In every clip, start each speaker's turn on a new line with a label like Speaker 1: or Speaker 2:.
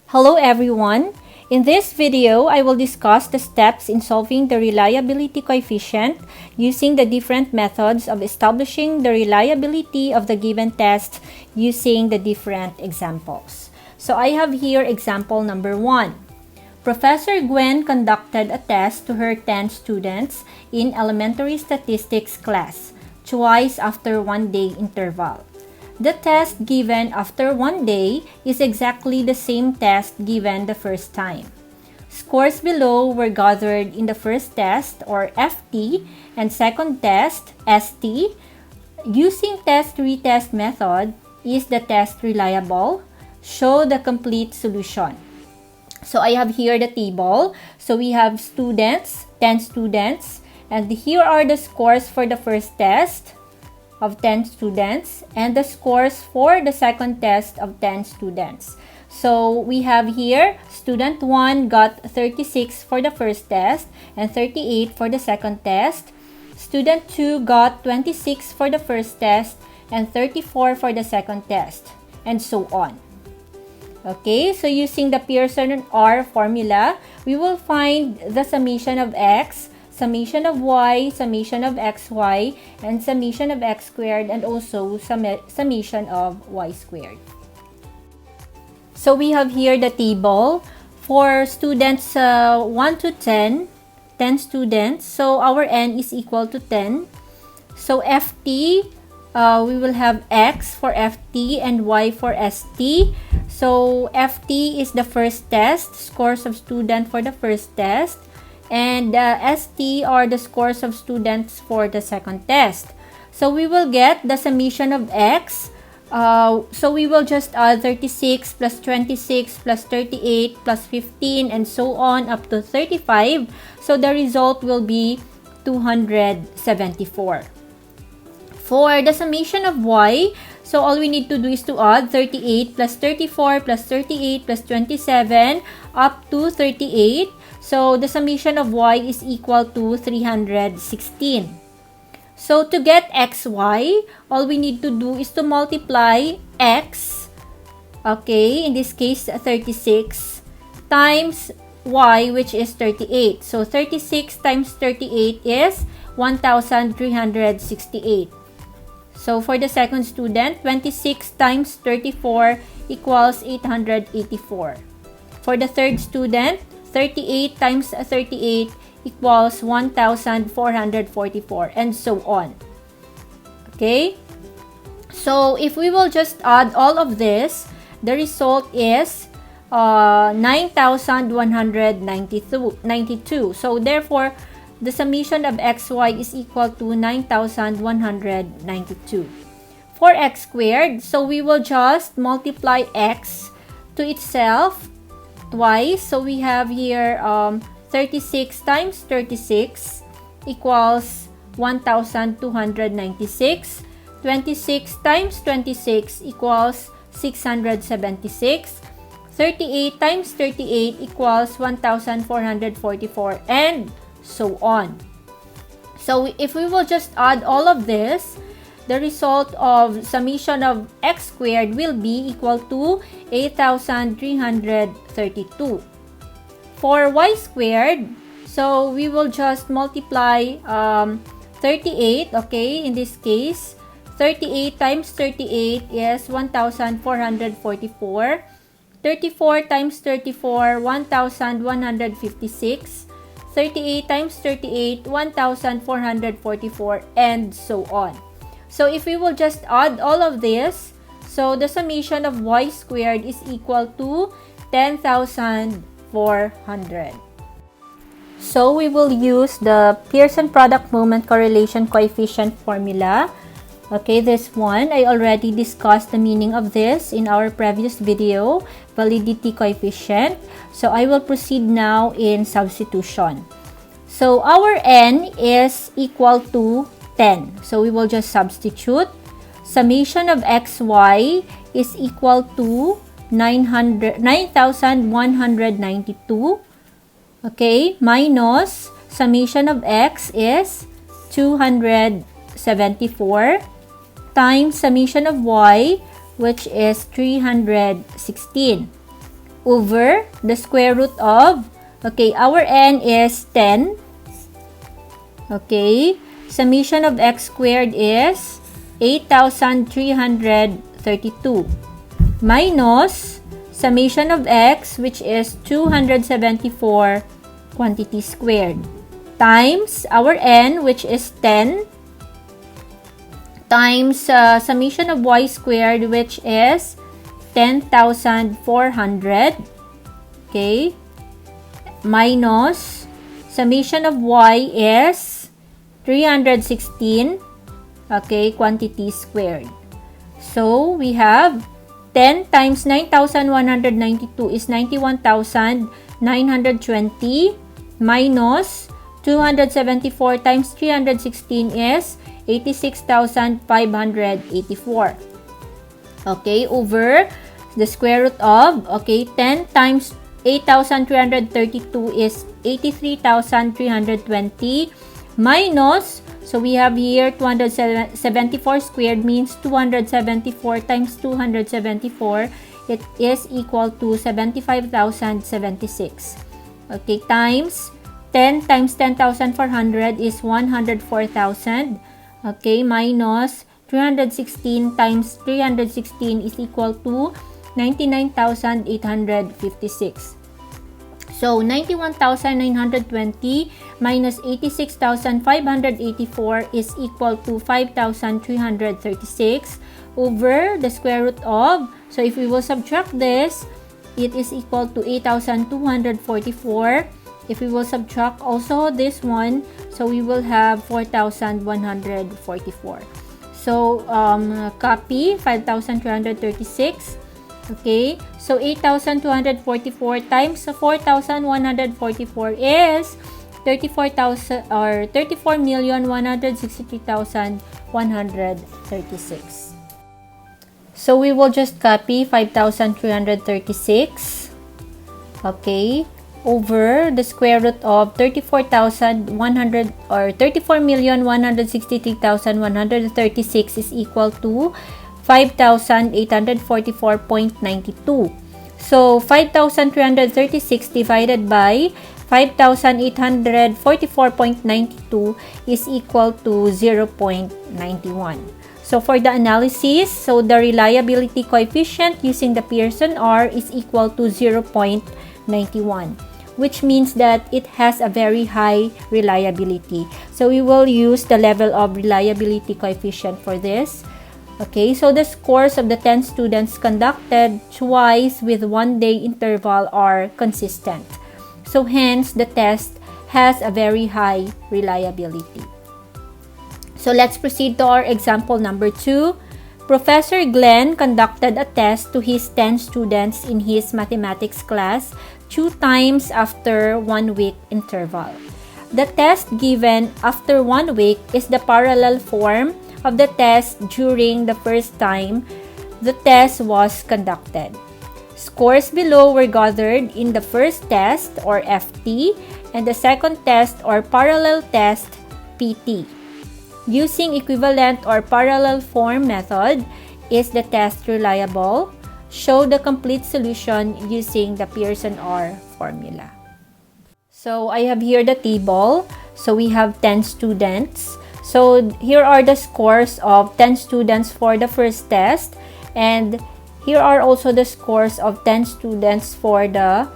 Speaker 1: Hello everyone! In this video, I will discuss the steps in solving the reliability coefficient using the different methods of establishing the reliability of the given test using the different examples. So I have here example number 1. Professor Gwen conducted a test to her 10 students in elementary statistics class, twice after 1 day interval. The test given after 1 day is exactly the same test given the first time. Scores below were gathered in the first test or FT and second test ST. Using test-retest method, is the test reliable? Show the complete solution. So I have here the table. So we have students, 10 students, and here are the scores for the first test of 10 students and the scores for the second test of 10 students. So we have here student 1 got 36 for the first test and 38 for the second test. Student 2 got 26 for the first test and 34 for the second test, and so on. Okay, so using the Pearson R formula, we will find the summation of x, summation of y, summation of xy, and summation of x squared, and also summation of y squared. So we have here the table for students 1 to 10 students. So our n is equal to 10. So FT, we will have x for FT and y for ST. So FT is the first test, scores of student for the first test. And ST are the scores of students for the second test. So we will get the summation of x. So we will just add 36 plus 26 plus 38 plus 15 and so on up to 35. So the result will be 274. For the summation of y, so all we need to do is to add 38 plus 34 plus 38 plus 27 up to 38. So the summation of y is equal to 316. So to get xy, all we need to do is to multiply x, okay, in this case 36, times y, which is 38. So 36 times 38 is 1,368. So for the second student, 26 times 34 equals 884. For the third student, 38 times 38 equals 1,444, and so on. Okay? So if we will just add all of this, the result is 9,192. So therefore, the summation of xy is equal to 9,192. For x squared, so we will just multiply x to itself twice. So we have here 36 times 36 equals 1,296. 26 times 26 equals 676. 38 times 38 equals 1,444, and so on. So if we will just add all of this, the result of summation of x squared will be equal to 8,332. For y squared, so we will just multiply 38, okay, in this case, 38 times 38 is 1,444. 34 times 34, 1,156. 38 times 38, 1,444, and so on. So if we will just add all of this, so the summation of y squared is equal to 10,400. So we will use the Pearson product moment correlation coefficient formula. Okay, this one, I already discussed the meaning of this in our previous video, validity coefficient. So I will proceed now in substitution. So our n is equal to 10. So we will just substitute. Summation of xy is equal to 9,192. Okay, minus summation of x is 274 times summation of y, which is 316. over the square root of, okay, our n is 10. Okay, summation of x squared is 8,332 minus summation of x, which is 274 quantity squared, times our n, which is 10, times summation of y squared, which is 10,400, okay, minus summation of y is 316, okay, quantity squared. So, we have 10 times 9,192 is 91,920 minus 274 times 316 is 86,584. Okay, over the square root of, okay, 10 times 8,332 is 83,320 minus, so we have here 274 squared means 274 times 274, it is equal to 75,076. Okay, times 10 times 10,400 is 104,000. Okay, minus 316 times 316 is equal to 99,856. So, 91,920 minus 86,584 is equal to 5,336 over the square root of, so if we will subtract this, it is equal to 8,244. If we will subtract also this one, so we will have 4,144. So, copy 5,336. Okay, so 8,244 times 4,144 is 34,000 or 34,163,136. So we will just copy 5,336, okay, over the square root of 34,100 or 34,163,136 is equal to 5,844.92. So, 5,336 divided by 5,844.92 is equal to 0.91. So, for the analysis, so the reliability coefficient using the Pearson R is equal to 0.91, which means that it has a very high reliability. So, we will use the level of reliability coefficient for this. Okay, so the scores of the 10 students conducted twice with 1 day interval are consistent. So hence, the test has a very high reliability. So let's proceed to our example number 2. Professor Glenn conducted a test to his 10 students in his mathematics class 2 times after 1 week interval. The test given after 1 week is the parallel form of the test during the first time the test was conducted. Scores below were gathered in the first test or FT and the second test or parallel test PT. Using equivalent or parallel form method, is the test reliable? Show the complete solution using the Pearson R formula. So I have here the table. So we have 10 students. So here are the scores of 10 students for the first test, and here are also the scores of 10 students for the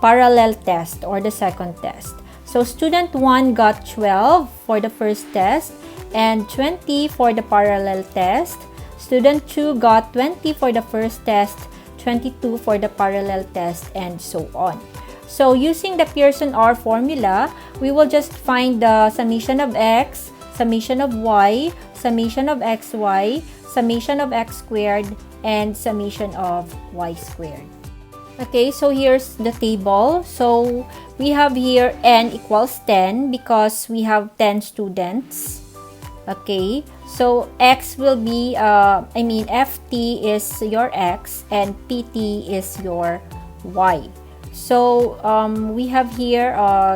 Speaker 1: parallel test or the second test. So student 1 got 12 for the first test and 20 for the parallel test. Student 2 got 20 for the first test, 22 for the parallel test, and so on. So using the Pearson R formula, we will just find the summation of x, summation of y, summation of xy, summation of x squared, and summation of y squared. Okay, so here's the table. So we have here n equals 10 because we have 10 students. Okay, so x will be, ft is your x and pt is your y. So we have here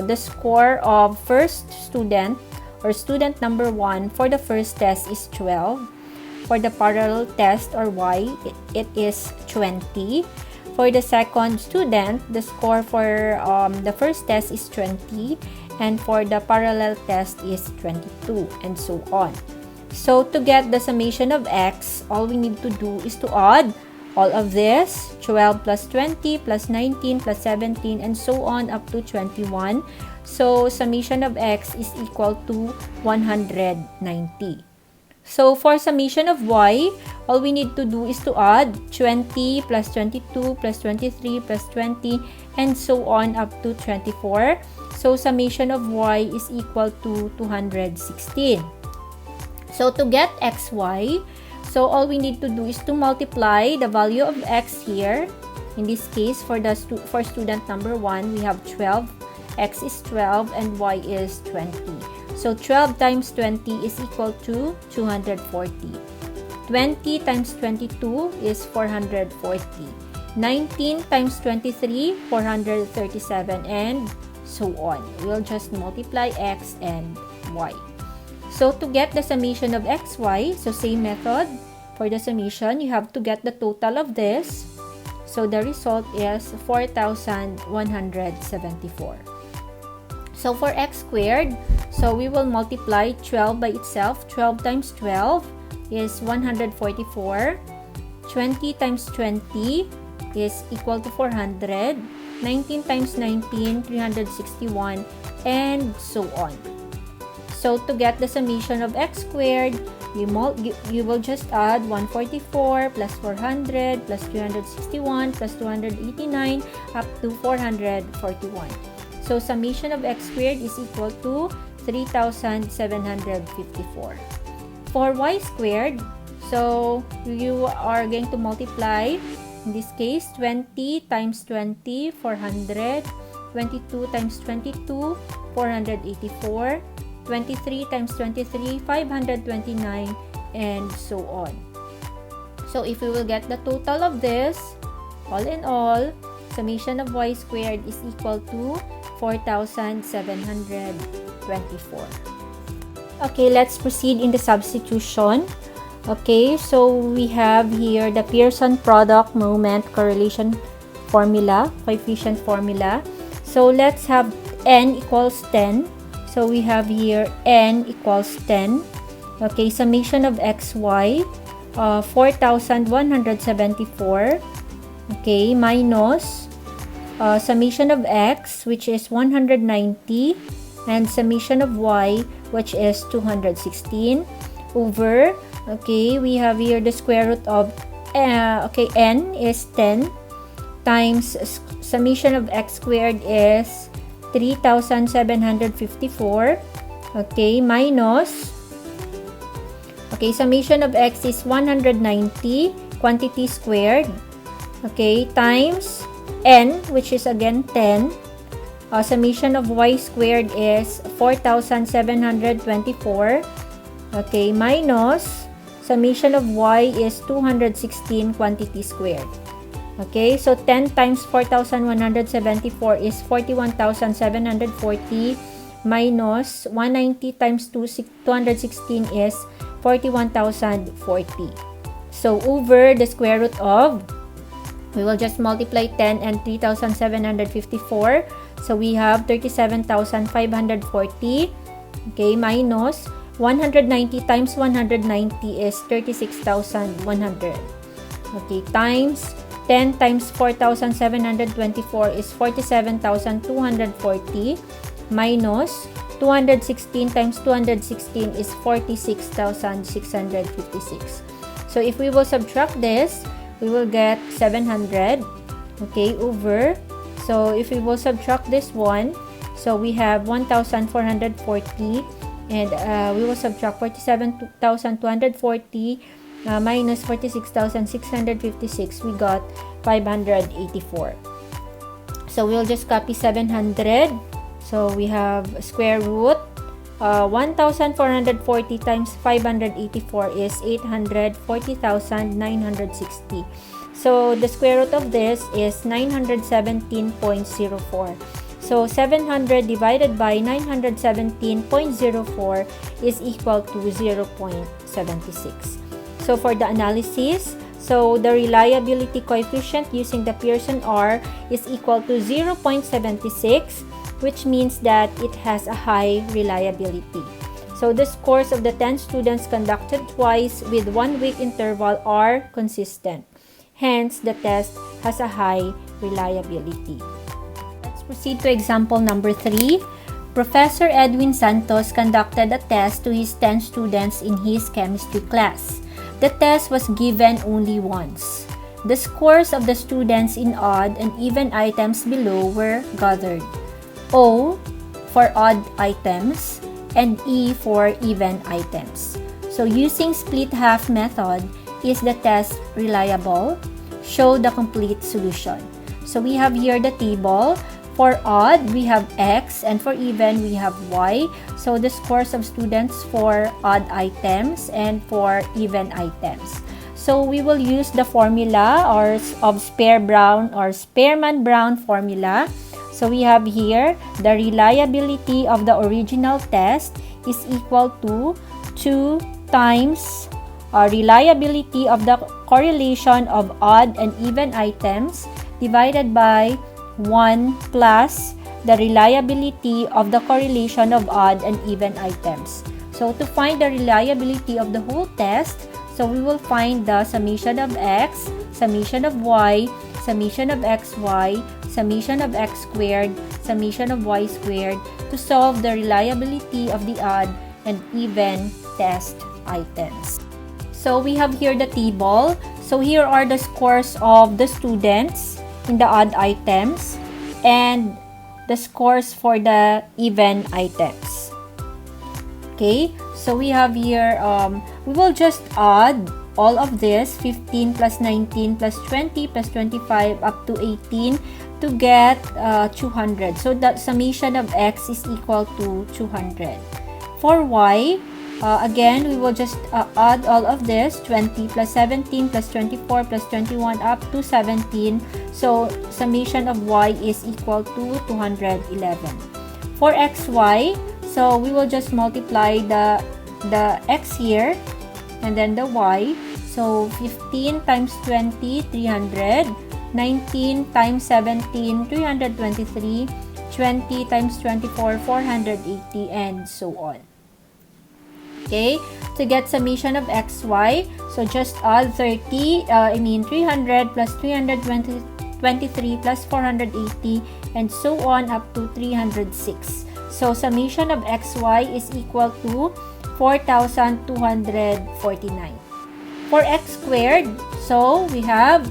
Speaker 1: the score of first student or student number 1 for the first test is 12. For the parallel test or y, it is 20. For the second student, the score for the first test is 20, and for the parallel test is 22, and so on. So to get the summation of x, all we need to do is to add all of this, 12 plus 20 plus 19 plus 17, and so on up to 21. So summation of x is equal to 190. So for summation of y, all we need to do is to add 20 plus 22 plus 23 plus 20, and so on up to 24. So summation of y is equal to 216. So to get xy, so all we need to do is to multiply the value of x here. In this case, for student number 1, we have 12. X is 12 and y is 20. So 12 times 20 is equal to 240. 20 times 22 is 440. 19 times 23, 437, and so on. We'll just multiply x and y. So to get the summation of xy, so same method. For the summation, you have to get the total of this. So the result is 4,174. So for x squared, so we will multiply 12 by itself. 12 times 12 is 144. 20 times 20 is equal to 400. 19 times 19, 361, and so on. So to get the summation of x squared, you will just add 144 plus 400 plus 361 plus 289 up to 441. So summation of x squared is equal to 3,754. For y squared, so you are going to multiply, in this case, 20 times 20, 400, 22 times 22, 484, 23 times 23, 529, and so on. So if we will get the total of this, all in all, summation of y squared is equal to 4,724. Okay, let's proceed in the substitution. Okay, so we have here the Pearson product moment correlation formula, coefficient formula. So let's have n equals 10. So we have here n equals 10. Okay, summation of xy, 4,174. Okay, minus summation of x, which is 190, and summation of y, which is 216, over, okay, we have here the square root of, n is 10, times summation of x squared is 3,754, okay, minus, okay, summation of x is 190, quantity squared, okay, times n, which is again 10, summation of y squared is 4,724, okay, minus, summation of y is 216, quantity squared. Okay, so 10 times 4,174 is 41,740, minus 190 times 216 is 41,040. So over the square root of, we will just multiply 10 and 3,754. So we have 37,540. Okay, minus 190 times 190 is 36,100. Okay, times 10 times 4,724 is 47,240, minus 216 times 216 is 46,656. So if we will subtract this, we will get 700, okay, over, so if we will subtract this one, so we have 1,440, and we will subtract 47,240 minus 46,656, we got 584. So we'll just copy 700. So we have square root 1,440 times 584 is 840,960. So the square root of this is 917.04. So 700 divided by 917.04 is equal to 0.76. So for the analysis, So the reliability coefficient using the Pearson R is equal to 0.76, which means that it has a high reliability. So the scores of the 10 students conducted twice with 1 week interval are consistent. Hence, the test has a high reliability. Let's proceed to example number 3. Professor Edwin Santos conducted a test to his 10 students in his chemistry class. The test was given only once. The scores of the students in odd and even items below were gathered. O for odd items and E for even items. So using split half method, is the test reliable? Show the complete solution. So we have here the table. For odd, we have X, and for even, we have Y. So the scores of students for odd items and for even items. So we will use the formula of Spearman Brown formula. So we have here the reliability of the original test is equal to 2 times reliability of the correlation of odd and even items divided by 1 plus the reliability of the correlation of odd and even items. So to find the reliability of the whole test, so we will find the summation of x, summation of y, summation of xy, summation of x squared, summation of y squared to solve the reliability of the odd and even test items. So we have here the table. So here are the scores of the students in the odd items and the scores for the even items. Okay, so we have here, we will just add all of this, 15 plus 19 plus 20 plus 25 up to 18 to get 200. So the summation of x is equal to 200. For y, again, we will just add all of this, 20 plus 17 plus 24 plus 21 up to 17. So, summation of y is equal to 211. For xy, so we will just multiply the x here and then the y. So, 15 times 20, 300. 19 times 17, 323. 20 times 24, 480, and so on. Okay, to get summation of xy, so just add 300 plus 323 plus 480 and so on up to 306. So summation of xy is equal to 4,249. For x squared, so we have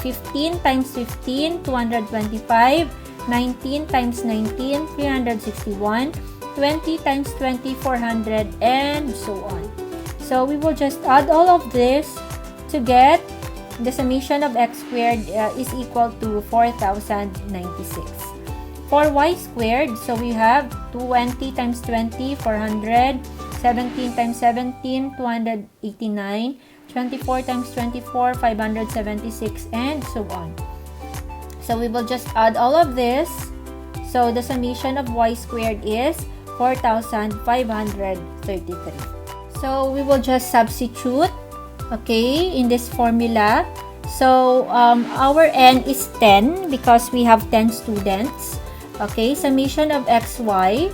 Speaker 1: 15 times 15, 225, 19 times 19, 361, 20 times 20, 400, and so on. So we will just add all of this to get the summation of x squared is equal to 4,096. For y squared, so we have 20 times 20, 400, 17 times 17, 289, 24 times 24, 576, and so on. So we will just add all of this. So the summation of y squared is 4,533. So we will just substitute, okay, in this formula. So our n is 10 because we have 10 students. Okay, summation of xy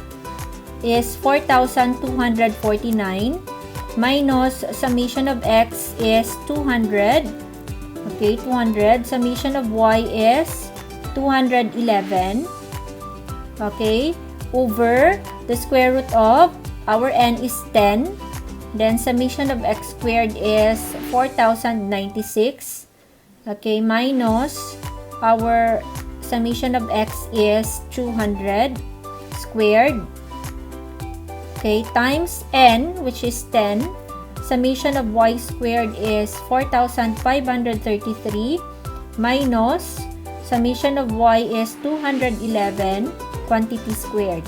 Speaker 1: is 4,249 minus summation of x is 200. Okay, 200. Summation of y is 211. Okay, over the square root of our n is 10. Then summation of x squared is 4,096. Okay, minus our summation of x is 200 squared. Okay, times n, which is 10. Summation of y squared is 4,533 minus summation of y is 211 quantity squared.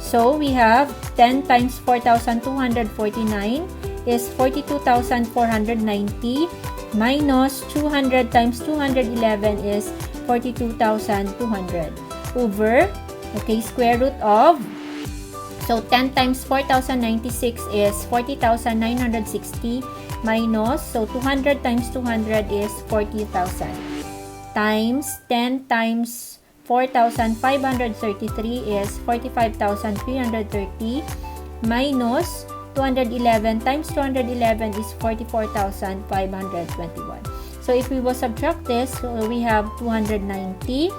Speaker 1: So we have 10 times 4,249 is 42,490 minus 200 times 211 is 42,200 over, okay, square root of, so 10 times 4,096 is 40,960 minus, so 200 times 200 is 40,000, times 10 times 4,533 is 45,330, minus 211 times 211 is 44,521. So if we will subtract this, we have 290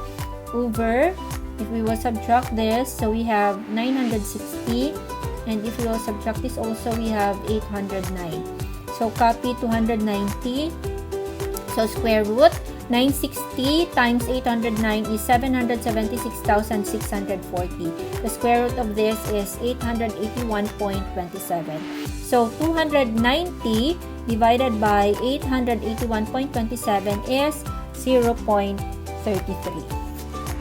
Speaker 1: over, if we will subtract this, so we have 960, and if we will subtract this also, we have 809. So copy 290, so square root 960 times 809 is 776,640. The square root of this is 881.27. So 290 divided by 881.27 is 0.33.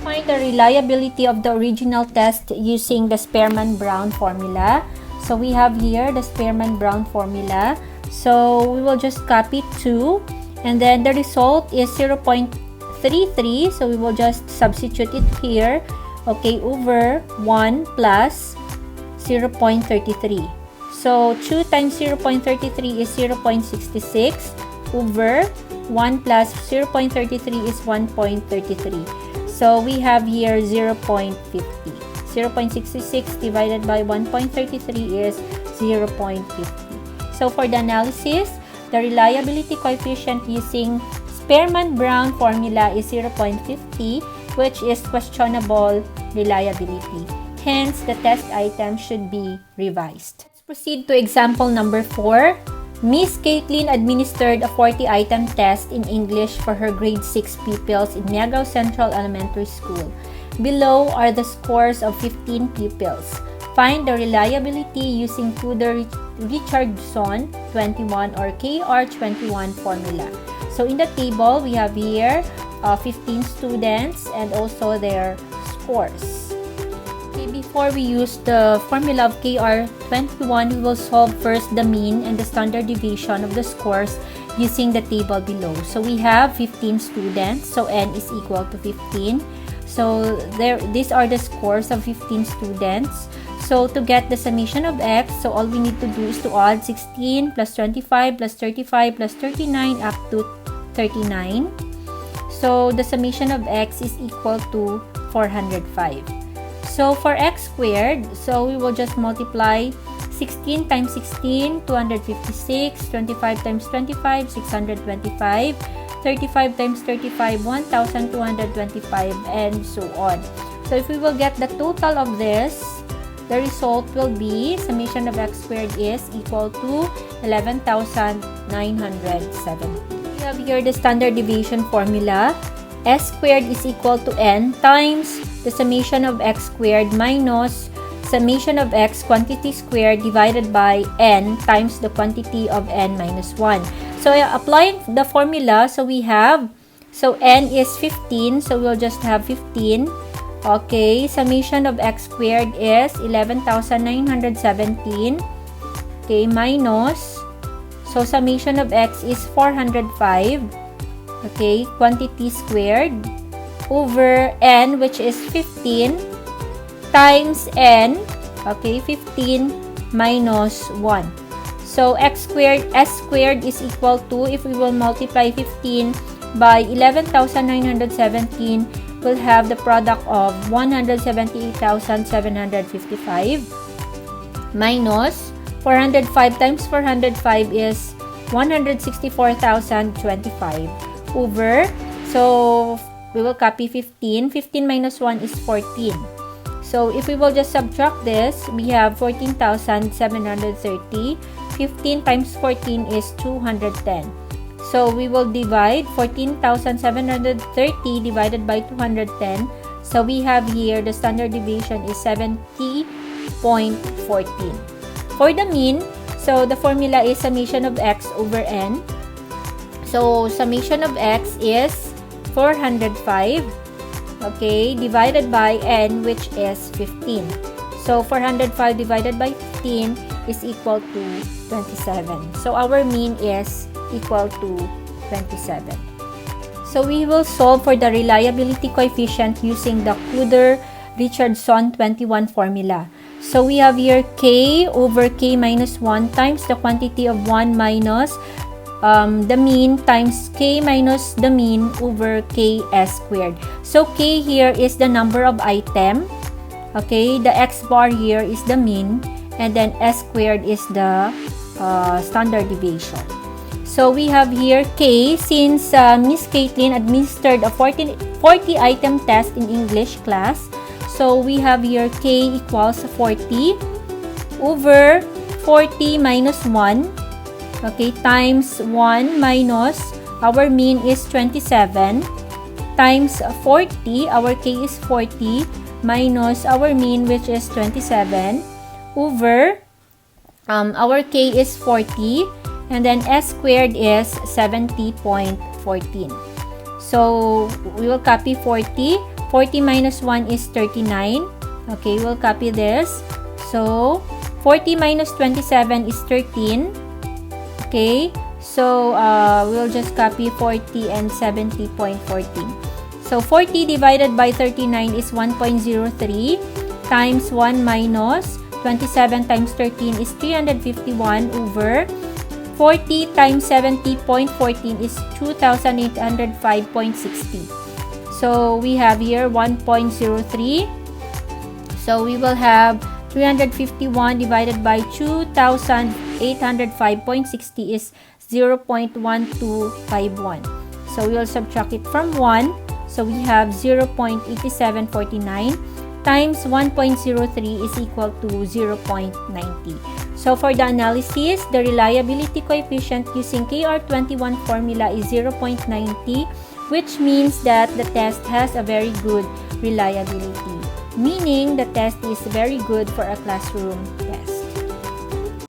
Speaker 1: Find the reliability of the original test using the Spearman-Brown formula. So we have here the Spearman-Brown formula. So we will just copy 2, and then the result is 0.33. So we will just substitute it here. Okay, over 1 plus 0.33. So 2 times 0.33 is 0.66 over 1 plus 0.33 is 1.33. So we have here 0.50. 0.66 divided by 1.33 is 0.50. So for the analysis, the reliability coefficient using Spearman-Brown formula is 0.50, which is questionable reliability. Hence, the test item should be revised. Let's proceed to example number 4. Miss Caitlin administered a 40-item test in English for her grade 6 pupils in Miagao Central Elementary School. Below are the scores of 15 pupils. Find the reliability using Richardson 21 or KR21 formula. So in the table, we have here 15 students and also their scores. Okay, before we use the formula of KR21, we will solve first the mean and the standard deviation of the scores using the table below. So we have 15 students, so n is equal to 15. So these are the scores of 15 students. So to get the summation of x, so all we need to do is to add 16 plus 25 plus 35 plus 39 up to 39. So the summation of x is equal to 405. So for x squared, so we will just multiply 16 times 16, 256, 25 times 25, 625, 35 times 35, 1,225, and so on. So if we will get the total of this, the result will be summation of x squared is equal to 11,970. We have here the standard deviation formula. S squared is equal to n times the summation of x squared minus summation of x quantity squared divided by n times the quantity of n minus 1. So applying the formula, so we have, so n is 15, so we'll just have 15. Okay, summation of x squared is 11,917. Okay, minus, so summation of x is 405. Okay, quantity squared over n, which is 15, times n. Okay, 15 minus 1. So x squared, s squared is equal to, if we will multiply 15 by 11,917, we'll have the product of 178,755 minus 405 times 405 is 164,025 over, so we will copy 15. 15 minus 1 is 14. So if we will just subtract this, we have 14,730. 15 times 14 is 210. So we will divide 14,730 divided by 210. So we have here the standard deviation is 70.14. For the mean, so the formula is summation of x over n. So summation of x is 405, okay, divided by n, which is 15. So 405 divided by 15 is equal to 27. So our mean is equal to 27. So we will solve for the reliability coefficient using the Richardson 21 formula. So we have here k over k minus 1 times the quantity of 1 minus the mean times k minus the mean over ks squared. So k here is the number of item. Okay, the x bar here is the mean, and then s squared is the standard deviation. So we have here k, since Miss Caitlin administered a 40 item test in English class. So we have here k equals 40 over 40 minus 1, okay, times 1 minus our mean is 27 times 40, our k is 40 minus our mean which is 27 over our k is 40, and then s squared is 70.14. So we will copy 40. 40 minus 1 is 39. Okay, we'll copy this. So 40 minus 27 is 13. Okay, so we'll just copy 40 and 70.14. So 40 divided by 39 is 1.03 times 1 minus 27 times 13 is 351 over 40 times 70.14 is 2805.60. So we have here 1.03. So we will have 351 divided by 2805.60 is 0.1251. So we will subtract it from 1. So we have 0.8749 times 1.03 is equal to 0.90. So for the analysis, the reliability coefficient using KR21 formula is 0.90, which means that the test has a very good reliability, meaning the test is very good for a classroom